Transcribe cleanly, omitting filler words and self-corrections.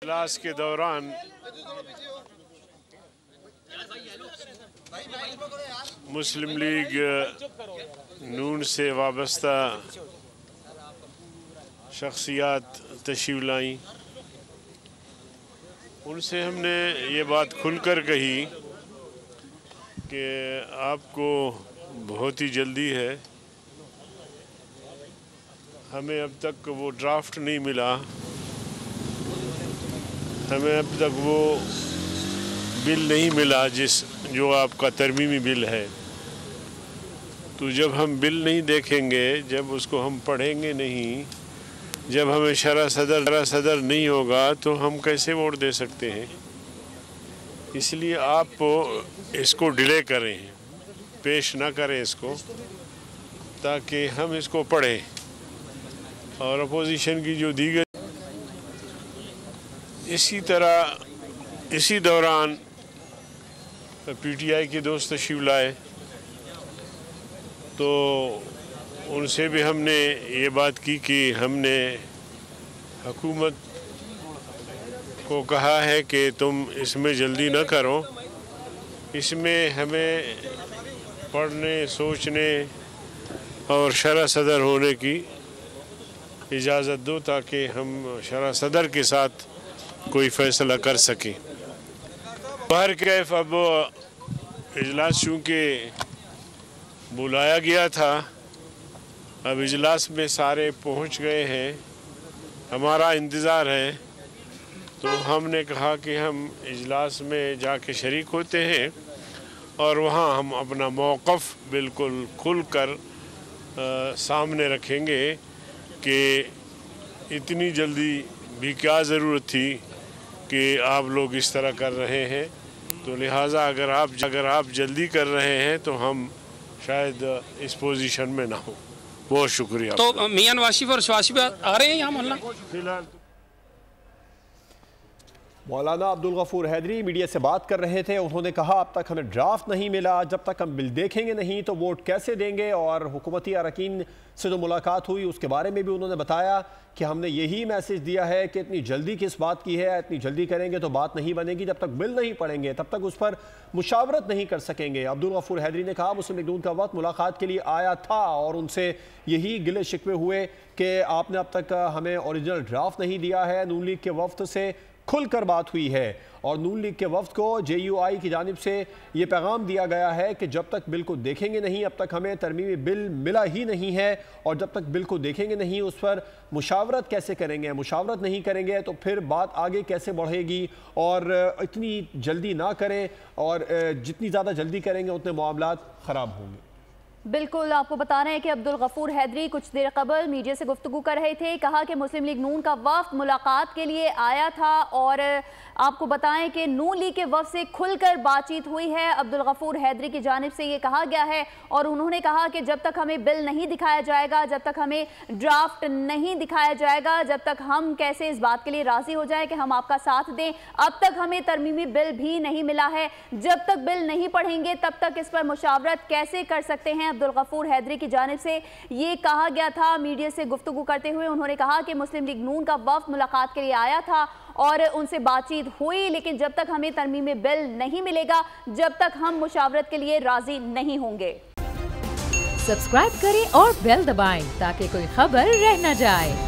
इजलास के दौरान मुस्लिम लीग नून से वाबस्ता शख्सियात तशरीफ़ लाई। उनसे हमने ये बात खुलकर कही कि आपको बहुत ही जल्दी है, हमें अब तक वो ड्राफ्ट नहीं मिला, हमें अब तक वो बिल नहीं मिला जो आपका तरमीमी बिल है। तो जब हम बिल नहीं देखेंगे, जब उसको हम पढ़ेंगे नहीं, जब हमें शरह सदर नहीं होगा तो हम कैसे वोट दे सकते हैं। इसलिए आप इसको डिले करें, पेश ना करें इसको, ताकि हम इसको पढ़ें। और अपोजिशन की जो दीगर इसी दौरान पीटीआई के दोस्त तशरीफ़ लाए, तो उनसे भी हमने ये बात की कि हमने हुकूमत को कहा है कि तुम इसमें जल्दी न करो, इसमें हमें पढ़ने, सोचने और शरह सदर होने की इजाज़त दो, ताकि हम शरह सदर के साथ कोई फ़ैसला कर सकें। बाहर कैफ अब इजलास चूँकि बुलाया गया था, अब इजलास में सारे पहुंच गए हैं, हमारा इंतज़ार है, तो हमने कहा कि हम इजलास में जाके शरीक होते हैं और वहाँ हम अपना मौक़िफ़ बिल्कुल खुलकर सामने रखेंगे कि इतनी जल्दी भी क्या ज़रूरत थी कि आप लोग इस तरह कर रहे हैं। तो लिहाजा अगर आप जल्दी कर रहे हैं तो हम शायद इस पोजीशन में ना हो। बहुत शुक्रिया। तो मियां वाशिफ और शवाशिफ आ रहे हैं यहाँ मोहल्ला? फिलहाल मौलाना अब्दुल गफूर हैदरी मीडिया से बात कर रहे थे। उन्होंने कहा अब तक हमें ड्राफ्ट नहीं मिला, जब तक हम बिल देखेंगे नहीं तो वोट कैसे देंगे। और हुकूमती अरकान से जो मुलाकात हुई उसके बारे में भी उन्होंने बताया कि हमने यही मैसेज दिया है कि इतनी जल्दी किस बात की है, इतनी जल्दी करेंगे तो बात नहीं बनेगी, जब तक बिल नहीं पढ़ेंगे तब तक उस पर मुशावरत नहीं कर सकेंगे। अब्दुल गफूर हैदरी ने कहा मुस्लिम लीग नून का वक्त मुलाकात के लिए आया था और उनसे यही गिले शिकवे हुए कि आपने अब तक हमें ओरिजिनल ड्राफ्ट नहीं दिया है। नून लीग के वफ्द से खुलकर बात हुई है और नून लीग के वफ्द को JUI की जानिब से ये पैगाम दिया गया है कि जब तक बिल को देखेंगे नहीं, अब तक हमें तरमीमी बिल मिला ही नहीं है, और जब तक बिल को देखेंगे नहीं उस पर मुशावरत कैसे करेंगे, मुशावरत नहीं करेंगे तो फिर बात आगे कैसे बढ़ेगी। और इतनी जल्दी ना करें, और जितनी ज़्यादा जल्दी करेंगे उतने मामलात ख़राब होंगे। बिल्कुल, आपको बता रहे हैं कि अब्दुल गफूर हैदरी कुछ देर कबल मीडिया से गुफ्तगू कर रहे थे। कहा कि मुस्लिम लीग नून का वफ्द मुलाकात के लिए आया था और आपको बताएं कि नून लीग के वफ्द से खुलकर बातचीत हुई है। अब्दुल गफूर हैदरी की जानिब से ये कहा गया है और उन्होंने कहा कि जब तक हमें बिल नहीं दिखाया जाएगा, जब तक हमें ड्राफ्ट नहीं दिखाया जाएगा, जब तक हम कैसे इस बात के लिए राज़ी हो जाएं कि हम आपका साथ दें, अब तक हमें तरमीमी बिल भी नहीं मिला है। जब तक बिल नहीं पढ़ेंगे तब तक इस पर मुशावरत कैसे कर सकते हैं। अब्दुल गफूर हैदरी की जानिब से ये कहा गया था। मीडिया से गुफ्तगू करते हुए उन्होंने कहा कि मुस्लिम लीग नून का वफ्द मुलाकात के लिए आया था और उनसे बातचीत हुई, लेकिन जब तक हमें तरमीमी बिल नहीं मिलेगा, जब तक हम मुशावरत के लिए राजी नहीं होंगे। सब्सक्राइब करें और बेल दबाएं ताकि कोई खबर रह न जाए।